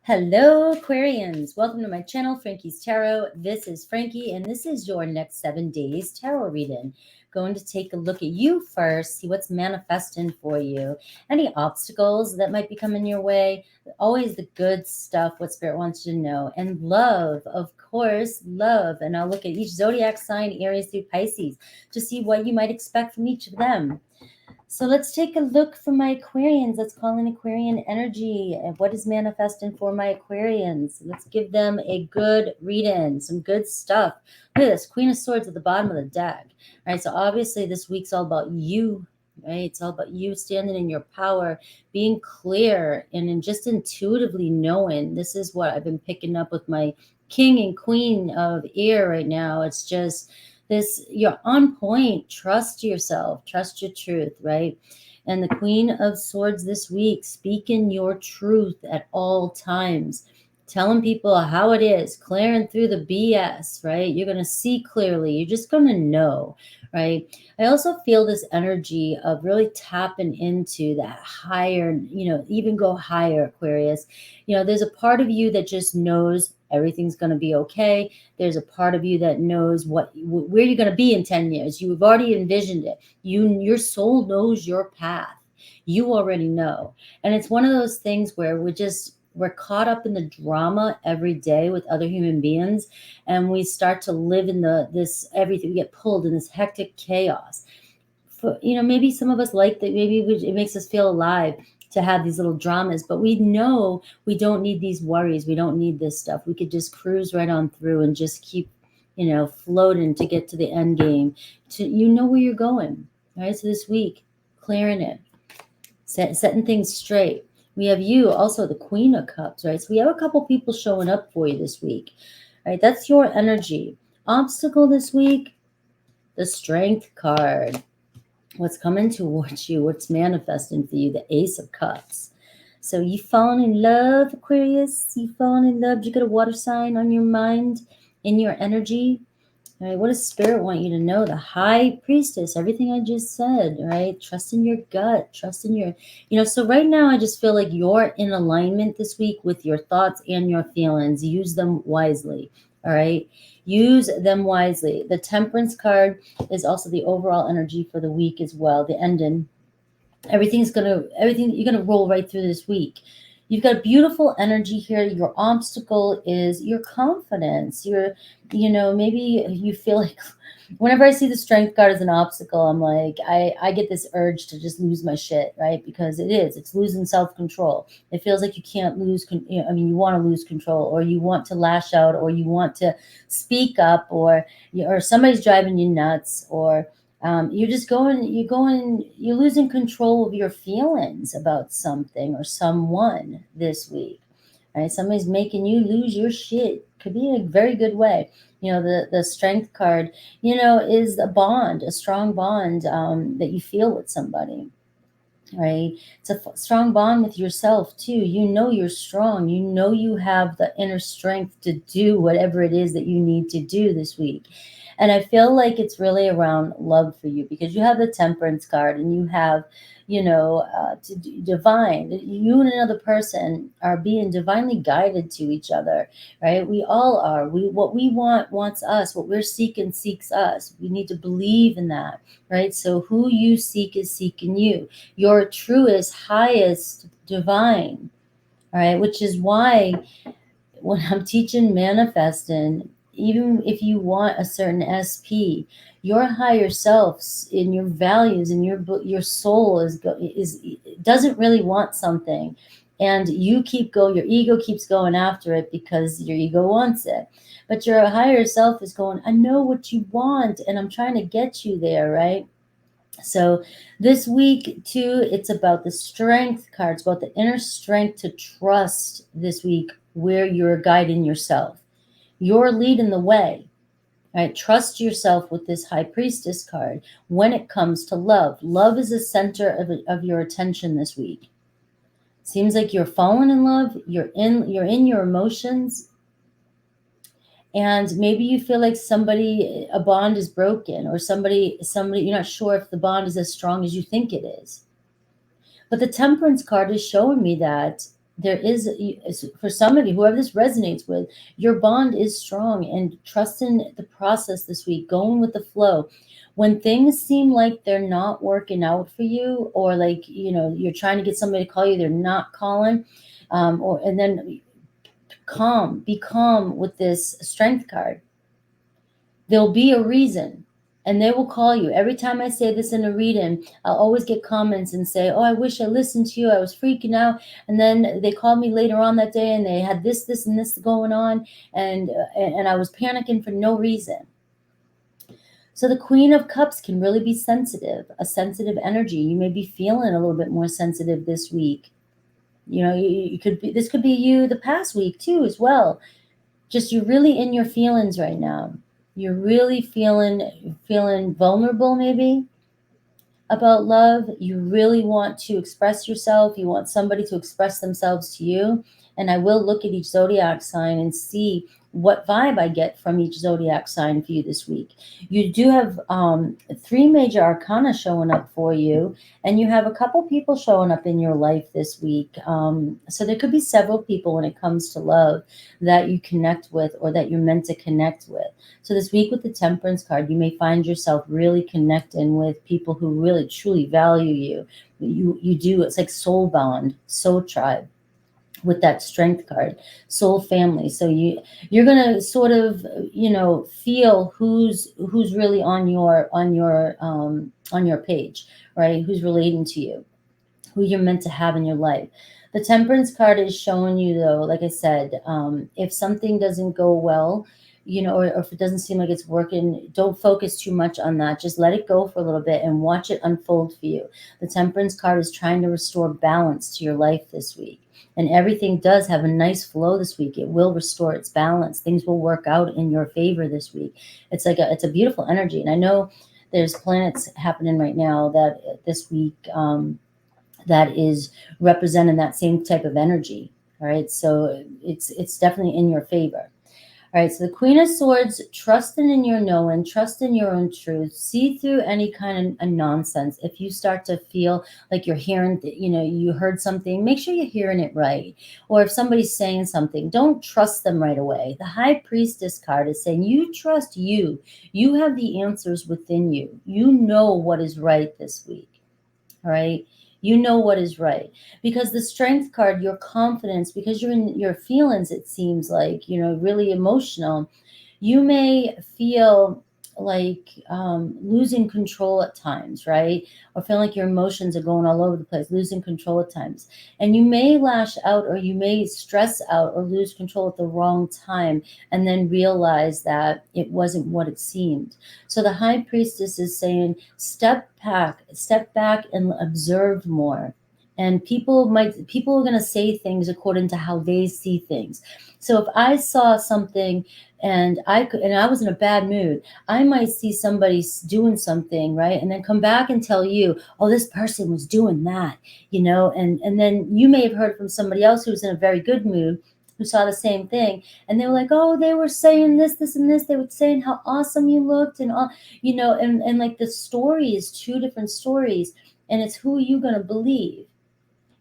Hello, Aquarians. Welcome to my channel, Frankie's Tarot. This is Frankie, and this is your next 7 days tarot reading. Going to take a look at you first, see what's manifesting for you. Any obstacles that might be coming your way. Always the good stuff, what Spirit wants you to know. And love, of course, love. And I'll look at each zodiac sign, Aries through Pisces, to see what you might expect from each of them. So let's take a look for my Aquarians. Let's call in Aquarian energy. And what is manifesting for my Aquarians? Let's give them a good read-in, some good stuff. Look at this, Queen of Swords at the bottom of the deck. All right, so obviously this week's all about you, right? It's all about you standing in your power, being clear, and just intuitively knowing. This is what I've been picking up with my King and Queen of Air right now. It's just this, you're on point. Trust yourself, trust your truth, right? And the Queen of Swords this week, speaking your truth at all times, telling people how it is, clearing through the BS, right? You're going to see clearly. You're just going to know, right? I also feel this energy of really tapping into that higher, even go higher, Aquarius. There's a part of you that just knows everything's going to be okay. There's a part of you that knows where you're going to be in 10 years. You've already envisioned it. Your soul knows your path. You already know. And it's one of those things where we're caught up in the drama every day with other human beings, and we start to live in this everything. We get pulled in this hectic chaos. Maybe some of us like that. Maybe it makes us feel alive to have these little dramas, but we know we don't need these worries. We don't need this stuff. We could just cruise right on through and just keep, floating to get to the end game. Where you're going, right? So this week, clearing it, setting things straight. We have you also, the Queen of Cups, right? So we have a couple people showing up for you this week, right? That's your energy. Obstacle this week, the Strength card. What's coming towards you, what's manifesting for you, the Ace of Cups. So you fallen in love, Aquarius. You fallen in love. You got a water sign on your mind, in your energy. All right, what does Spirit want you to know? The High Priestess, everything I just said, right? Trust in your gut, trust in your, so right now I just feel like you're in alignment this week with your thoughts and your feelings. Use them wisely, all right? Use them wisely. The Temperance card is also the overall energy for the week as well, the ending. Everything you're gonna roll right through this week. You've got beautiful energy here. Your obstacle is your confidence. Maybe you feel like whenever I see the Strength card as an obstacle, I'm like, I get this urge to just lose my shit, right? Because it's losing self-control. It feels like you can't lose, you want to lose control, or you want to lash out, or you want to speak up, or somebody's driving you nuts, or you're losing control of your feelings about something or someone this week, right? Somebody's making you lose your shit. Could be in a very good way. The Strength card, is a bond, a strong bond that you feel with somebody, right? It's a strong bond with yourself too. You're strong. You have the inner strength to do whatever it is that you need to do this week. And I feel like it's really around love for you, because you have the Temperance card, and you have, divine. You and another person are being divinely guided to each other, right? We all are. What we want wants us. What we're seeking seeks us. We need to believe in that, right? So who you seek is seeking you. Your truest, highest divine, all right? Which is why when I'm teaching manifesting, even if you want a certain SP, your higher selves in your values and your soul doesn't really want something, and your ego keeps going after it because your ego wants it, but your higher self is going, I know what you want, and I'm trying to get you there, right? So this week too, it's about the Strength card. It's about the inner strength to trust this week where you're guiding yourself. You're leading the way, right? Trust yourself with this High Priestess card when it comes to love. Love is the center of your attention this week. Seems like you're falling in love. You're in your emotions. And maybe you feel like a bond is broken, or somebody, you're not sure if the bond is as strong as you think it is. But the Temperance card is showing me that there is, for somebody, whoever this resonates with, your bond is strong, and trust in the process this week, going with the flow. When things seem like they're not working out for you, or like, you're trying to get somebody to call you, they're not calling, and then be calm with this strength card. There'll be a reason, and they will call you. Every time I say this in a reading, I'll always get comments and say, oh, I wish I listened to you, I was freaking out. And then they called me later on that day and they had this and this going on, and I was panicking for no reason. So the Queen of Cups can really be sensitive, a sensitive energy. You may be feeling a little bit more sensitive this week. You could be, this could be you the past week too as well. Just, you're really in your feelings right now. You're really feeling vulnerable, maybe, about love. You really want to express yourself. You want somebody to express themselves to you. And I will look at each zodiac sign and see what vibe I get from each zodiac sign for you this week. You do have 3 major arcana showing up for you, and you have a couple people showing up in your life this week. So there could be several people when it comes to love that you connect with, or that you're meant to connect with. So this week with the Temperance card, you may find yourself really connecting with people who really truly value you. You do, it's like soul bond, soul tribe, with that Strength card, soul family. So you're gonna sort of, feel who's really on your page, right? Who's relating to you, who you're meant to have in your life. The Temperance card is showing you, though, like I said, if something doesn't go well, or if it doesn't seem like it's working, don't focus too much on that. Just let it go for a little bit and watch it unfold for you. The Temperance card is trying to restore balance to your life this week. And everything does have a nice flow this week. It will restore its balance. Things will work out in your favor this week. It's a beautiful energy. And I know there's planets happening right now that this week, that is representing that same type of energy. All right. So it's definitely in your favor. All right, so the Queen of Swords, trusting in your knowing, trust in your own truth, see through any kind of nonsense. If you start to feel like you're hearing, you heard something, make sure you're hearing it right. Or if somebody's saying something, don't trust them right away. The High Priestess card is saying you trust you. You have the answers within you. You know what is right this week. All right. You know what is right, because the Strength card, your confidence, because you're in your feelings, it seems like, really emotional. You may feel like losing control at times, right? Or feeling like your emotions are going all over the place, losing control at times. And you may lash out, or you may stress out or lose control at the wrong time, and then realize that it wasn't what it seemed. So the High Priestess is saying, step back and observe more. And people are going to say things according to how they see things. So if I saw something and I was in a bad mood, I might see somebody doing something, right? And then come back and tell you, oh, this person was doing that, and then you may have heard from somebody else who was in a very good mood, who saw the same thing, and they were like, oh, they were saying this, and this. They were saying how awesome you looked, and all, and like the story is 2 different stories, and it's who you're going to believe.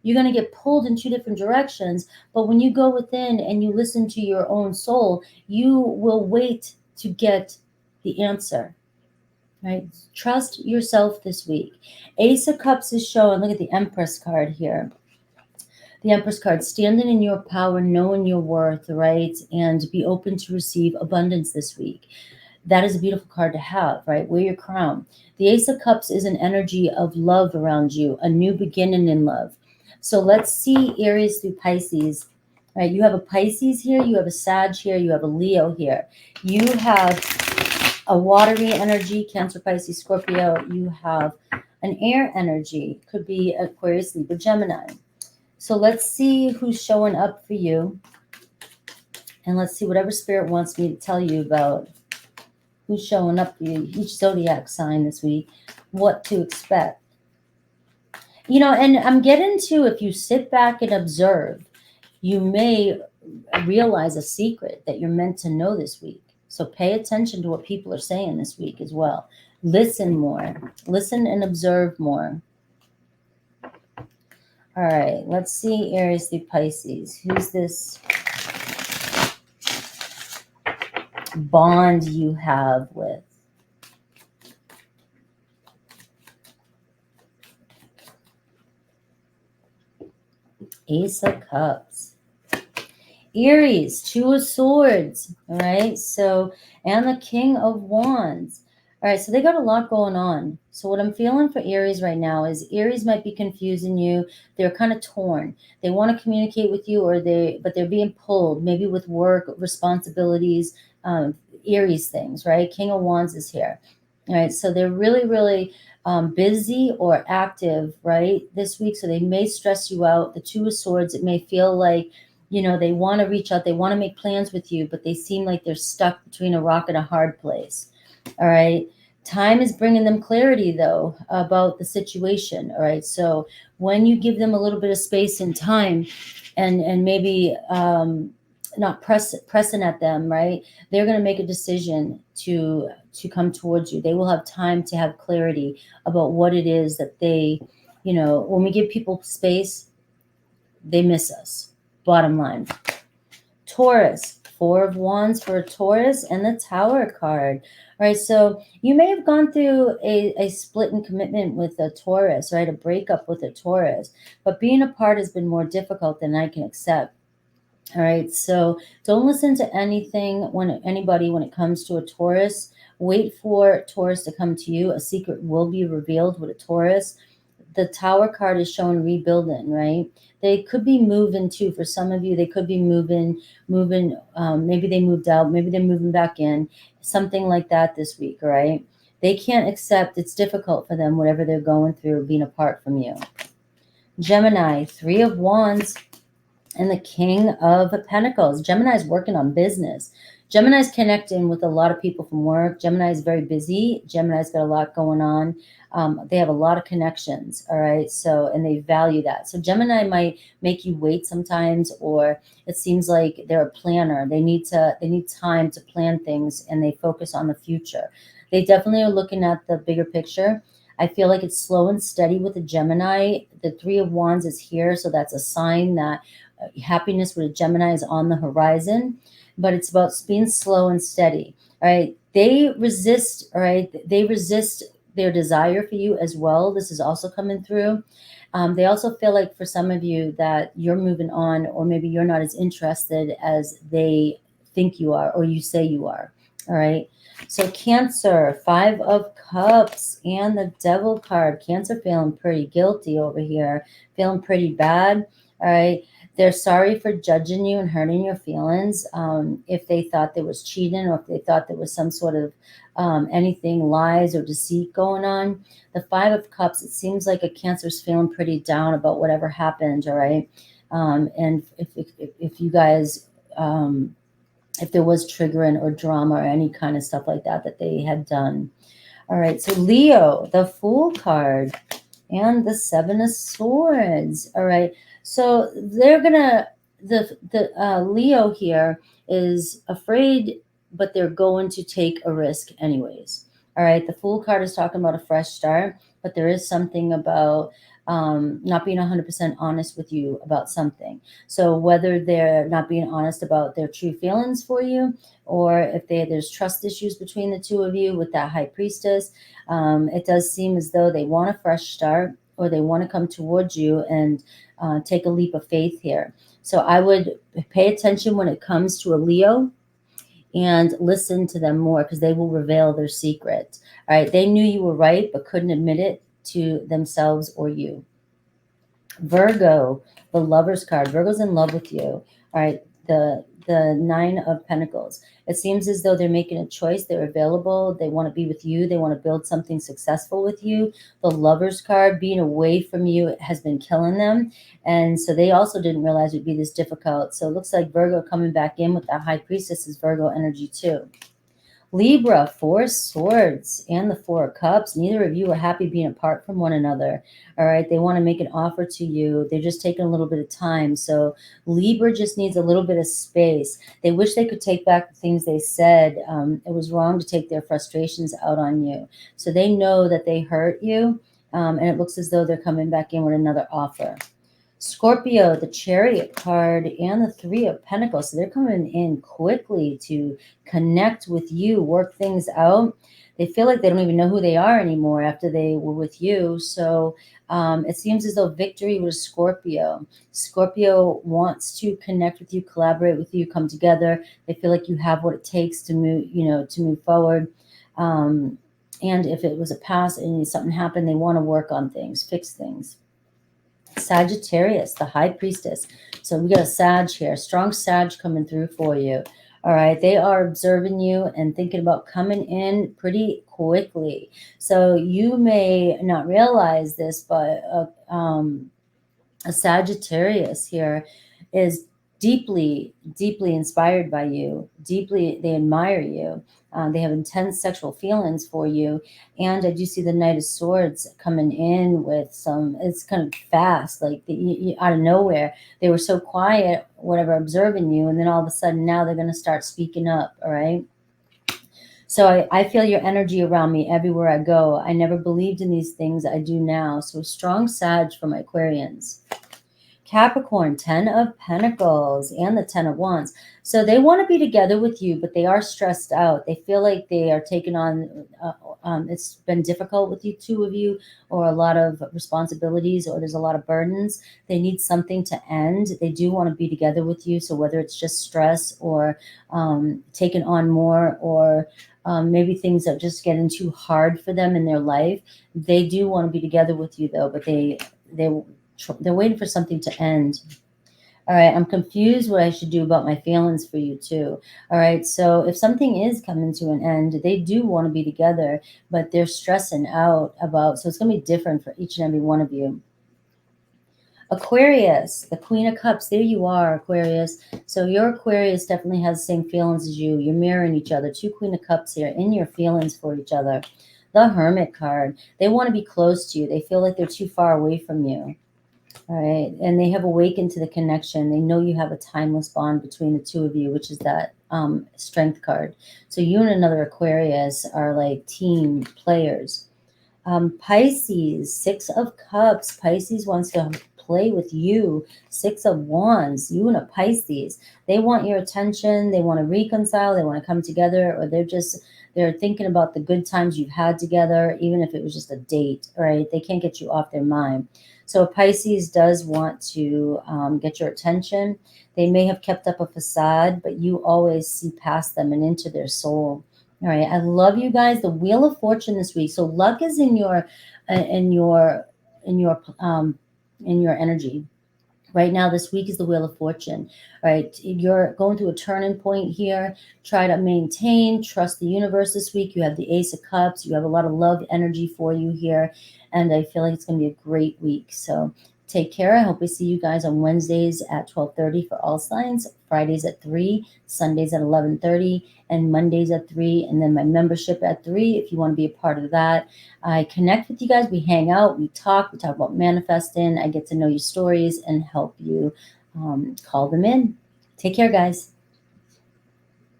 You're going to get pulled in 2 different directions. But when you go within and you listen to your own soul, you will wait to get the answer, right? Trust yourself this week. Ace of Cups is showing, look at the Empress card here. The Empress card, standing in your power, knowing your worth, right? And be open to receive abundance this week. That is a beautiful card to have, right? Wear your crown. The Ace of Cups is an energy of love around you, a new beginning in love. So let's see Aries through Pisces. All right, you have a Pisces here, you have a Sag here, you have a Leo here. You have a watery energy, Cancer, Pisces, Scorpio. You have an air energy, could be Aquarius, Libra, Gemini. So let's see who's showing up for you. And let's see whatever Spirit wants me to tell you about who's showing up for you, each zodiac sign this week, what to expect. And I'm getting to, if you sit back and observe, you may realize a secret that you're meant to know this week. So pay attention to what people are saying this week as well. Listen more. Listen and observe more. All All right, let's see Aries through Pisces. Who's this bond you have with? Ace of Cups. Aries, Two of Swords, all right? So, and the King of Wands. All right, so they got a lot going on. So what I'm feeling for Aries right now is Aries might be confusing you. They're kind of torn. They want to communicate with you, but they're being pulled, maybe with work, responsibilities, Aries things, right? King of Wands is here. All right, so they're really, really busy or active, right, this week. So they may stress you out. The Two of Swords, it may feel like, you know, they want to reach out, they want to make plans with you, but they seem like they're stuck between a rock and a hard place. All right. Time is bringing them clarity, though, about the situation. All right. So when you give them a little bit of space and time, and maybe not pressing at them, right, they're going to make a decision to come towards you. They will have time to have clarity about what it is that they, you know, when we give people space, they miss us. Bottom line. Taurus, Four of Wands for a Taurus, and the Tower card. All right, so you may have gone through a split in commitment with a Taurus, right? A breakup with a Taurus, but being apart has been more difficult than I can accept. All right, so don't listen to anybody when it comes to a Taurus. Wait for Taurus to come to you. A secret will be revealed with a Taurus. The Tower card is showing rebuilding, right? They could be moving too. For some of you, they could be moving. Maybe they moved out. Maybe they're moving back in. Something like that this week, all right? They can't accept. It's difficult for them, whatever they're going through, being apart from you. Gemini, Three of Wands, and the King of Pentacles. Gemini's working on business. Gemini's connecting with a lot of people from work. Gemini's very busy. Gemini's got a lot going on. They have a lot of connections, all right? So, and they value that. So Gemini might make you wait sometimes, or it seems like they're a planner. They need time to plan things, and they focus on the future. They definitely are looking at the bigger picture. I feel like it's slow and steady with the Gemini. The Three of Wands is here, so that's a sign that happiness with a Gemini is on the horizon, but it's about being slow and steady. All right. They resist. All right. They resist their desire for you as well. This is also coming through. They also feel like for some of you that you're moving on, or maybe you're not as interested as they think you are, or you say you are. All right. So Cancer, Five of Cups and the Devil card. Cancer feeling pretty guilty over here, feeling pretty bad. All right. They're sorry for judging you and hurting your feelings. If they thought there was cheating, or if they thought there was some sort of anything, lies or deceit going on. The Five of Cups, it seems like a Cancer's feeling pretty down about whatever happened, all right? And if you guys, if there was triggering or drama or any kind of stuff like that they had done. All right, so Leo, the Fool card and the Seven of Swords. All right, so they're gonna, the Leo here is afraid, but they're going to take a risk anyways. All right, the Fool card is talking about a fresh start, but there is something about not being 100% honest with you about something. So whether they're not being honest about their true feelings for you, or if there's trust issues between the two of you with that High Priestess, it does seem as though they want a fresh start, or they want to come towards you and take a leap of faith here. So I would pay attention when it comes to a Leo and listen to them more, because they will reveal their secret. All right, they knew you were right but couldn't admit it to themselves or you. Virgo, the Lover's card. Virgo's in love with you. All right, the Nine of Pentacles. It seems as though they're making a choice. They're available. They want to be with you. They want to build something successful with you. The Lover's card, being away from you, has been killing them. And so they also didn't realize it would be this difficult. So it looks like Virgo coming back in with that High Priestess is Virgo energy too. Libra, Four Swords and the Four of Cups. Neither of you are happy being apart from one another. All right. They want to make an offer to you. They're just taking a little bit of time. So Libra just needs a little bit of space. They wish they could take back the things they said. It was wrong to take their frustrations out on you. So they know that they hurt you. And it looks as though they're coming back in with another offer. Scorpio, the Chariot card, and the Three of Pentacles. So they're coming in quickly to connect with you, work things out. They feel like they don't even know who they are anymore after they were with you. So it seems as though victory was Scorpio. Scorpio wants to connect with you, collaborate with you, come together. They feel like you have what it takes to move, to move forward. And if it was a past and something happened, they want to work on things, fix things. Sagittarius, the High Priestess. So we got a Sag here, strong Sag coming through for you. All right, they are observing you and thinking about coming in pretty quickly. So you may not realize this, but a Sagittarius here is deeply, deeply inspired by you. Deeply, they admire you. They have intense sexual feelings for you. And I do see the Knight of Swords coming in with some, it's kind of fast, like out of nowhere. They were so quiet, whatever, observing you. And then all of a sudden now they're going to start speaking up, all right? So I feel your energy around me everywhere I go. I never believed in these things. I do now. So strong Sag for my Aquarians. Capricorn, 10 of Pentacles and the 10 of Wands. So they want to be together with you, but they are stressed out. They feel like they are taking on, it's been difficult with you, two of you, or a lot of responsibilities, or there's a lot of burdens. They need something to end. They do want to be together with you. So whether it's just stress or taking on more, or maybe things are just getting too hard for them in their life, they do want to be together with you though, but they're waiting for something to end. All right, I'm confused what I should do about my feelings for you too. All right, so if something is coming to an end, they do want to be together, but they're stressing out about, so it's going to be different for each and every one of you. Aquarius, the Queen of Cups. There you are, Aquarius. So your Aquarius definitely has the same feelings as you. You're mirroring each other. Two Queen of Cups here in your feelings for each other. The Hermit card. They want to be close to you. They feel like they're too far away from you. All right. And they have awakened to the connection. They know you have a timeless bond between the two of you, which is that Strength card. So you and another Aquarius are like team players. Pisces, 6 of Cups. Pisces wants to play with you. 6 of Wands, you and a Pisces. They want your attention. They want to reconcile. They want to come together, or they're thinking about the good times you've had together, even if it was just a date, right? They can't get you off their mind. So Pisces does want to get your attention. They may have kept up a facade, but you always see past them and into their soul. All right, I love you guys. The Wheel of Fortune this week. So luck is in your energy. Right now, this week is the Wheel of Fortune. All right, you're going through a turning point here. Try to maintain, trust the universe this week. You have the Ace of Cups. You have a lot of love energy for you here. And I feel like it's going to be a great week. So take care. I hope we see you guys on Wednesdays at 12:30 for all signs, Fridays at 3, Sundays at 11:30, and Mondays at 3, and then my membership at 3 if you want to be a part of that. I connect with you guys. We hang out. We talk about manifesting. I get to know your stories and help you call them in. Take care, guys.